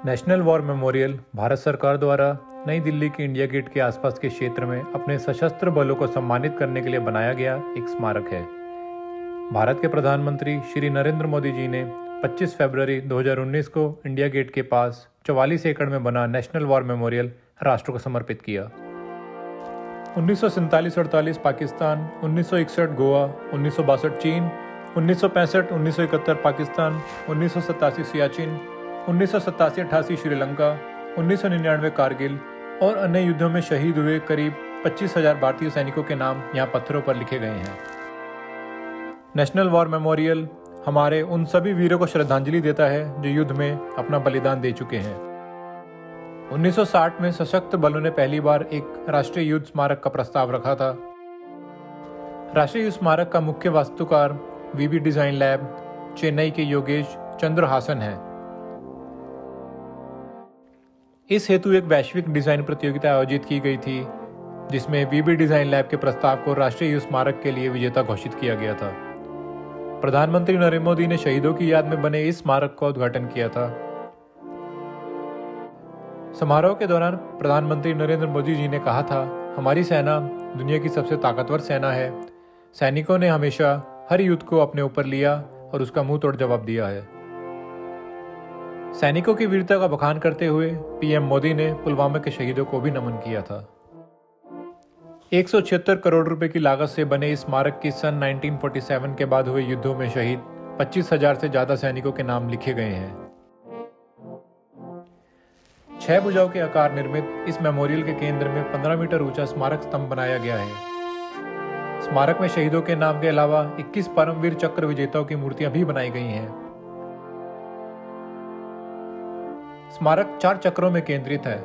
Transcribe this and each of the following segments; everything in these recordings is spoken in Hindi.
नेशनल वॉर मेमोरियल भारत सरकार द्वारा नई दिल्ली के इंडिया गेट के आसपास के क्षेत्र में अपने सशस्त्र बलों को सम्मानित करने के लिए बनाया गया एक स्मारक है। भारत के प्रधानमंत्री श्री नरेंद्र मोदी जी ने 25 फरवरी 2019 को इंडिया गेट के पास 44 एकड़ में बना नेशनल वॉर मेमोरियल राष्ट्र को समर्पित किया। 1947-48 पाकिस्तान, 1961 गोवा, 1962 चीन, 1965-1971 पाकिस्तान, 1987 सियाचिन, 1987-88 श्रीलंका, 1999 कारगिल और अन्य युद्धों में शहीद हुए करीब 25,000 भारतीय सैनिकों के नाम यहाँ पत्थरों पर लिखे गए हैं। नेशनल वॉर मेमोरियल हमारे उन सभी वीरों को श्रद्धांजलि देता है जो युद्ध में अपना बलिदान दे चुके हैं। 1960 में सशस्त्र बलों ने पहली बार एक राष्ट्रीय युद्ध स्मारक का प्रस्ताव रखा था। राष्ट्रीय युद्ध स्मारक का मुख्य वास्तुकार वीबी डिजाइन लैब, चेन्नई के योगेश चंद्र हासन है। इस हेतु एक वैश्विक डिजाइन प्रतियोगिता आयोजित की गई थी, जिसमें वीबी डिजाइन लैब के प्रस्ताव को राष्ट्रीय युद्ध स्मारक के लिए विजेता घोषित किया गया था। प्रधानमंत्री नरेंद्र मोदी ने शहीदों की याद में बने इस स्मारक का उद्घाटन किया था। समारोह के दौरान प्रधानमंत्री नरेंद्र मोदी जी ने कहा था, हमारी सेना दुनिया की सबसे ताकतवर सेना है। सैनिकों ने हमेशा हर युद्ध को अपने ऊपर लिया और उसका मुंह तोड़ जवाब दिया है। सैनिकों की वीरता का बखान करते हुए पीएम मोदी ने पुलवामा के शहीदों को भी नमन किया था। 176 करोड़ रुपए की लागत से बने इस स्मारक की सन 1947 के बाद हुए युद्धों में शहीद 25,000 से ज्यादा सैनिकों के नाम लिखे गए हैं। 6 भुजाओं के आकार निर्मित इस मेमोरियल के केंद्र में 15 मीटर ऊंचा स्मारक स्तंभ बनाया गया है। स्मारक में शहीदों के नाम के अलावा 21 परमवीर चक्र विजेताओं की मूर्तियां भी बनाई गई हैं। स्मारक 4 चक्रों में केंद्रित है: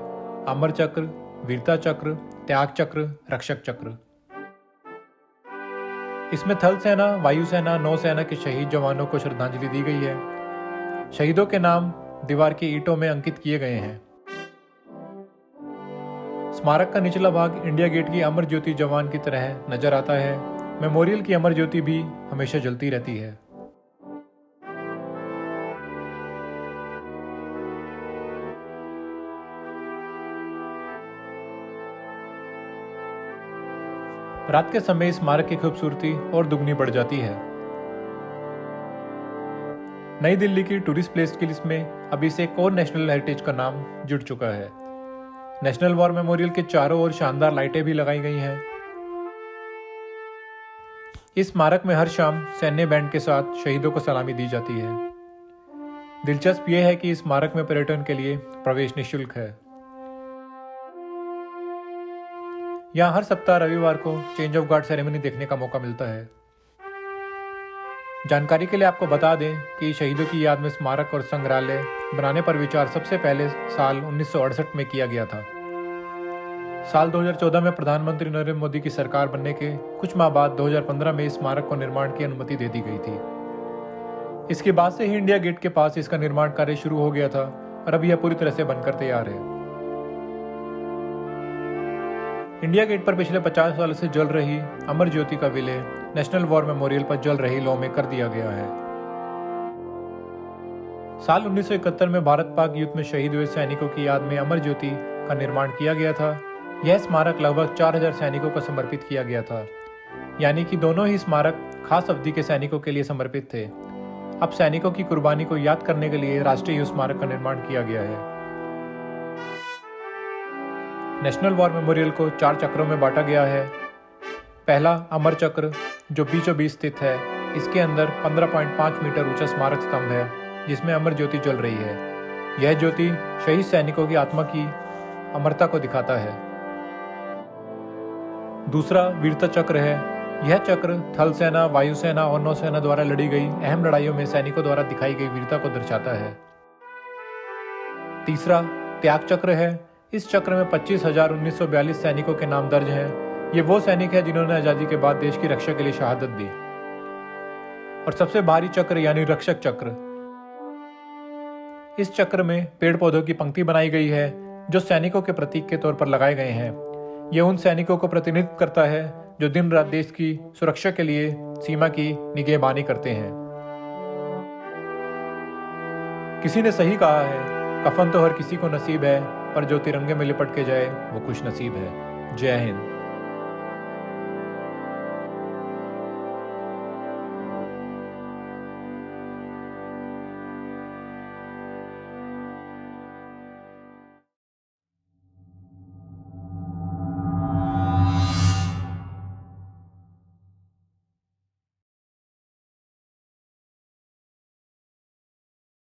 अमर चक्र, वीरता चक्र, त्याग चक्र, रक्षक चक्र। इसमें थल सेना, वायुसेना, नौसेना के शहीद जवानों को श्रद्धांजलि दी गई है। शहीदों के नाम दीवार की ईंटों में अंकित किए गए हैं। स्मारक का निचला भाग इंडिया गेट की अमर ज्योति जवान की तरह नजर आता है। मेमोरियल की अमर ज्योति भी हमेशा जलती रहती है। रात के समय इस स्मारक की खूबसूरती और दुगनी बढ़ जाती है। नई दिल्ली की टूरिस्ट प्लेस की लिस्ट में अभी से एक और नेशनल हेरिटेज का नाम जुड़ चुका है। नेशनल वॉर मेमोरियल के चारों ओर शानदार लाइटें भी लगाई गई हैं। इस स्मारक में हर शाम सैन्य बैंड के साथ शहीदों को सलामी दी जाती है। दिलचस्प यह है कि इस स्मारक में पर्यटन के लिए प्रवेश निःशुल्क है। यहाँ हर सप्ताह रविवार को चेंज ऑफ गार्ड सेरेमनी देखने का मौका मिलता है। जानकारी के लिए आपको बता दें कि शहीदों की याद में स्मारक और संग्रहालय बनाने पर विचार सबसे पहले साल 1968 में किया गया था। साल 2014 में प्रधानमंत्री नरेंद्र मोदी की सरकार बनने के कुछ माह बाद 2015 में इस स्मारक को निर्माण की अनुमति दे दी गई थी। इसके बाद से ही इंडिया गेट के पास इसका निर्माण कार्य शुरू हो गया था और अब यह पूरी तरह से बनकर तैयार है। इंडिया गेट पर पिछले 50 साल से जल रही अमर ज्योति का विलय नेशनल वॉर मेमोरियल पर जल रही लौ में कर दिया गया है। साल 1971 में भारत पाक युद्ध में शहीद हुए सैनिकों की याद में अमर ज्योति का निर्माण किया गया था। यह स्मारक लगभग 4000 सैनिकों को समर्पित किया गया था, यानी कि दोनों ही स्मारक खास अवधि के सैनिकों के लिए समर्पित थे। अब सैनिकों की कुर्बानी को याद करने के लिए राष्ट्रीय युद्ध स्मारक का निर्माण किया गया है। नेशनल वॉर मेमोरियल को 4 चक्रों में बांटा गया है। पहला अमर चक्र जो बीचों बीच स्थित है। इसके अंदर 15.5 मीटर ऊंचा स्मारक स्तंभ है, जिसमें अमर ज्योति जल रही है। यह ज्योति शहीद सैनिकों की आत्मा की अमरता को दिखाता है। दूसरा वीरता चक्र है। यह चक्र थल सेना, वायुसेना और नौसेना द्वारा लड़ी गई अहम लड़ाइयों में सैनिकों द्वारा दिखाई गई वीरता को दर्शाता है। तीसरा त्याग चक्र है। इस चक्र में 25,1942 सैनिकों के नाम दर्ज हैं। ये वो सैनिक हैं जिन्होंने आजादी के बाद देश की रक्षा के लिए शहादत दी। और सबसे भारी चक्र यानी रक्षक चक्र। इस चक्र में पेड़ पौधों की पंक्ति बनाई गई है जो सैनिकों के प्रतीक के तौर पर लगाए गए हैं। यह उन सैनिकों को प्रतिनिधित्व करता है जो दिन रात देश की सुरक्षा के लिए सीमा की निगहबानी करते हैं। किसी ने सही कहा है, कफन तो हर किसी को नसीब है, पर जो तिरंगे में लिपट के जाए वो खुश नसीब है। जय हिंद।